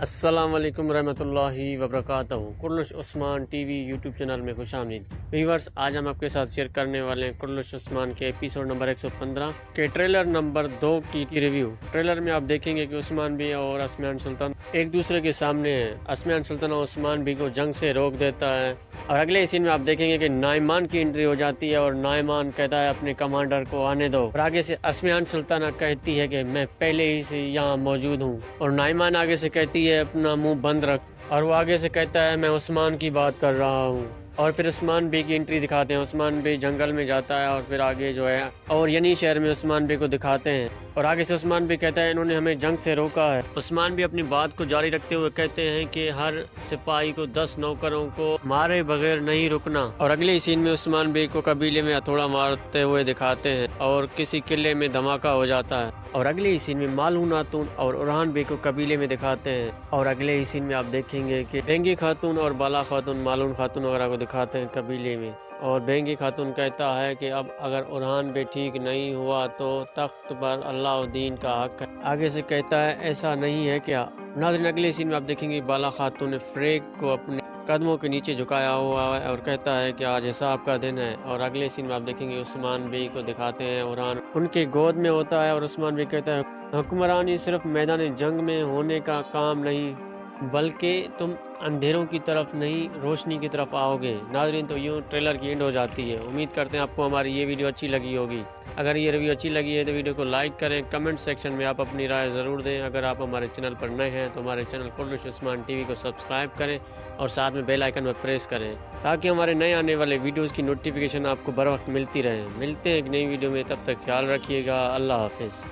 السلام علیکم ورحمۃ اللہ وبرکاتہ۔ کرلش عثمان ٹی وی یوٹیوب چینل میں خوش آمدید ویورز۔ آج ہم آپ کے ساتھ شیئر کرنے والے ہیں کرلش عثمان کے ایپیسوڈ نمبر 115 کے ٹریلر نمبر 2 کی ریویو۔ ٹریلر میں آپ دیکھیں گے کہ عثمان بھی اور عثمان سلطان ایک دوسرے کے سامنے ہیں۔ عثمان سلطان عثمان بھی کو جنگ سے روک دیتا ہے، اور اگلے سین میں آپ دیکھیں گے کہ نائمان کی انٹری ہو جاتی ہے اور نائمان کہتا ہے اپنے کمانڈر کو آنے دو، اور آگے سے عثمان سلطانہ کہتی ہے کہ میں پہلے ہی سے یہاں موجود ہوں، اور نائمان آگے سے کہتی ہے اپنا منہ بند رکھ، اور وہ آگے سے کہتا ہے میں عثمان کی بات کر رہا ہوں۔ اور پھر عثمان بے کی انٹری دکھاتے ہیں۔ عثمان بے جنگل میں جاتا ہے اور پھر آگے جو ہے اور ینی شہر میں عثمان بے کو دکھاتے ہیں، اور آگے سے عثمان بے کہتا ہے انہوں نے ہمیں جنگ سے روکا ہے۔ عثمان بھی اپنی بات کو جاری رکھتے ہوئے کہتے ہیں کہ ہر سپاہی کو 10 نوکروں کو مارے بغیر نہیں رکنا، اور اگلے ہی سین میں عثمان بے کو قبیلے میں ہتھوڑا مارتے ہوئے دکھاتے ہیں اور کسی قلعے میں دھماکہ ہو جاتا ہے، اور اگلے ہی سین میں مالون خاتون اور اورہان بے کو قبیلے میں دکھاتے ہیں، اور اگلے ہی سین میں آپ دیکھیں گے کہ بینگی خاتون اور بالا خاتون مالون خاتون وغیرہ کو دکھاتے ہیں قبیلے میں، اور بینگی خاتون کہتا ہے کہ اب اگر اورہان بے ٹھیک نہیں ہوا تو تخت پر اللہ الدین کا حق ہے۔ آگے سے کہتا ہے ایسا نہیں ہے کیا؟ ناظرین اگلے سین میں آپ دیکھیں گے بالا خاتون نے فریق کو اپنے قدموں کے نیچے جھکایا ہوا ہے اور کہتا ہے کہ آج حساب کا دن ہے، اور اگلے سین میں آپ دیکھیں گے عثمان بے کو دکھاتے ہیں اورہان ان کے گود میں ہوتا ہے، اور عثمان بے کہتا ہے حکمرانی صرف میدان جنگ میں ہونے کا کام نہیں بلکہ تم اندھیروں کی طرف نہیں روشنی کی طرف آؤ گے۔ ناظرین تو یوں ٹریلر کی اینڈ ہو جاتی ہے۔ امید کرتے ہیں آپ کو ہماری یہ ویڈیو اچھی لگی ہوگی۔ اگر یہ ریویو اچھی لگی ہے تو ویڈیو کو لائک کریں، کمنٹ سیکشن میں آپ اپنی رائے ضرور دیں۔ اگر آپ ہمارے چینل پر نئے ہیں تو ہمارے چینل کرلش عثمان ٹی وی کو سبسکرائب کریں اور ساتھ میں بیل آئیکن پر پریس کریں تاکہ ہمارے نئے آنے والے ویڈیوز کی نوٹیفیکیشن آپ کو بر وقت ملتی رہے۔ ملتے ہیں ایک نئی ویڈیو میں، تب تک خیال رکھیے گا۔ اللہ حافظ۔